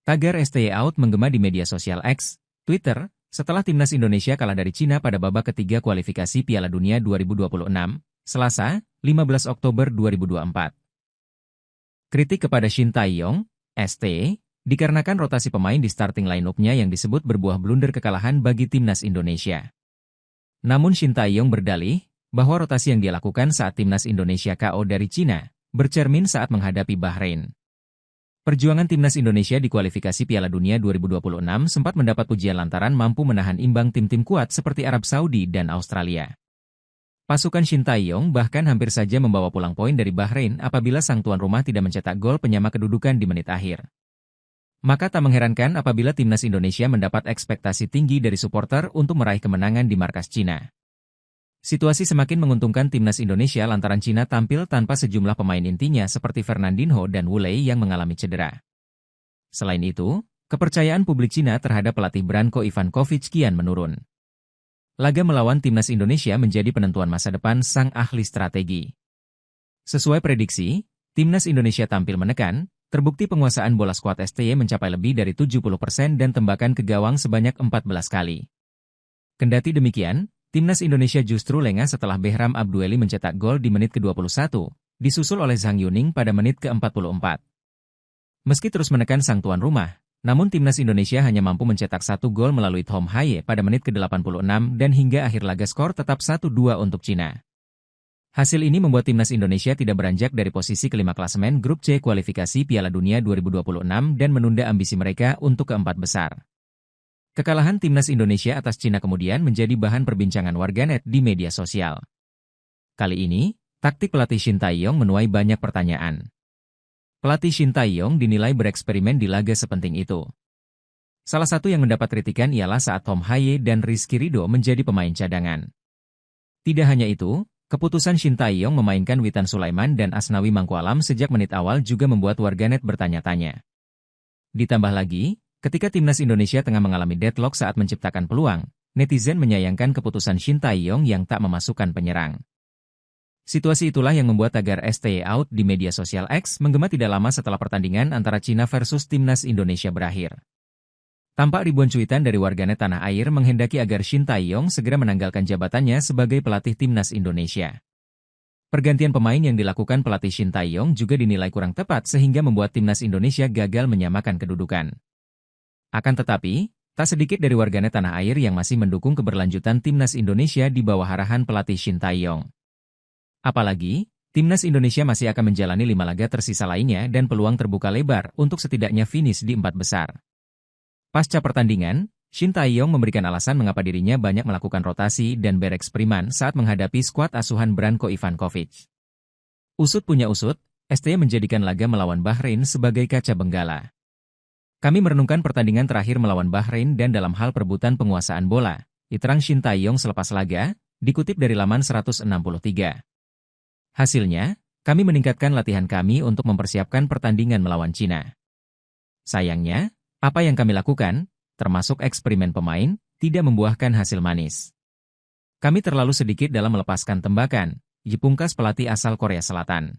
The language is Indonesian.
Tagar STY Out menggema di media sosial X, Twitter, setelah timnas Indonesia kalah dari Cina pada babak ketiga kualifikasi Piala Dunia 2026, Selasa, 15 Oktober 2024. Kritik kepada Shin Tae-yong, ST, dikarenakan rotasi pemain di starting line-up-nya yang disebut berbuah blunder kekalahan bagi timnas Indonesia. Namun Shin Tae-yong berdalih bahwa rotasi yang dia lakukan saat timnas Indonesia KO dari Cina bercermin saat menghadapi Bahrain. Perjuangan timnas Indonesia di kualifikasi Piala Dunia 2026 sempat mendapat pujian lantaran mampu menahan imbang tim-tim kuat seperti Arab Saudi dan Australia. Pasukan Shin Tae-yong bahkan hampir saja membawa pulang poin dari Bahrain apabila sang tuan rumah tidak mencetak gol penyama kedudukan di menit akhir. Maka tak mengherankan apabila timnas Indonesia mendapat ekspektasi tinggi dari supporter untuk meraih kemenangan di markas Cina. Situasi semakin menguntungkan timnas Indonesia lantaran Cina tampil tanpa sejumlah pemain intinya seperti Fernandinho dan Wu Lei yang mengalami cedera. Selain itu, kepercayaan publik Cina terhadap pelatih Branko Ivankovic kian menurun. Laga melawan timnas Indonesia menjadi penentuan masa depan sang ahli strategi. Sesuai prediksi, timnas Indonesia tampil menekan, terbukti penguasaan bola skuad STY mencapai lebih dari 70% dan tembakan ke gawang sebanyak 14 kali. Kendati demikian, timnas Indonesia justru lengah setelah Behram Abdueli mencetak gol di menit ke-21, disusul oleh Zhang Yuning pada menit ke-44. Meski terus menekan sang tuan rumah, namun timnas Indonesia hanya mampu mencetak 1 gol melalui Tom Haye pada menit ke-86 dan hingga akhir laga skor tetap 1-2 untuk Cina. Hasil ini membuat timnas Indonesia tidak beranjak dari posisi kelima klasemen grup C kualifikasi Piala Dunia 2026 dan menunda ambisi mereka untuk keempat besar. Kekalahan timnas Indonesia atas Cina kemudian menjadi bahan perbincangan warganet di media sosial. Kali ini, taktik pelatih Shin Tae-yong menuai banyak pertanyaan. Pelatih Shin Tae-yong dinilai bereksperimen di laga sepenting itu. Salah satu yang mendapat kritikan ialah saat Tom Haye dan Rizky Ridho menjadi pemain cadangan. Tidak hanya itu, keputusan Shin Tae-yong memainkan Witan Sulaiman dan Asnawi Mangkualam sejak menit awal juga membuat warganet bertanya-tanya. Ditambah lagi, ketika timnas Indonesia tengah mengalami deadlock saat menciptakan peluang, netizen menyayangkan keputusan Shin Tae-yong yang tak memasukkan penyerang. Situasi itulah yang membuat tagar STY Out di media sosial X menggema tidak lama setelah pertandingan antara Cina versus timnas Indonesia berakhir. Tampak ribuan cuitan dari warganet tanah air menghendaki agar Shin Tae-yong segera menanggalkan jabatannya sebagai pelatih timnas Indonesia. Pergantian pemain yang dilakukan pelatih Shin Tae-yong juga dinilai kurang tepat sehingga membuat timnas Indonesia gagal menyamakan kedudukan. Akan tetapi, tak sedikit dari warganet tanah air yang masih mendukung keberlanjutan timnas Indonesia di bawah arahan pelatih Shin Tae-yong. Apalagi, timnas Indonesia masih akan menjalani 5 laga tersisa lainnya dan peluang terbuka lebar untuk setidaknya finish di 4 besar. Pasca pertandingan, Shin Tae-yong memberikan alasan mengapa dirinya banyak melakukan rotasi dan bereksperimen saat menghadapi skuad asuhan Branko Ivankovic. Usut punya usut, STY menjadikan laga melawan Bahrain sebagai kaca benggala. Kami merenungkan pertandingan terakhir melawan Bahrain dan dalam hal perebutan penguasaan bola, diterang Shin Tae-yong selepas laga, dikutip dari laman 163. Hasilnya, kami meningkatkan latihan kami untuk mempersiapkan pertandingan melawan Cina. Sayangnya, apa yang kami lakukan, termasuk eksperimen pemain, tidak membuahkan hasil manis. Kami terlalu sedikit dalam melepaskan tembakan, pungkas pelatih asal Korea Selatan.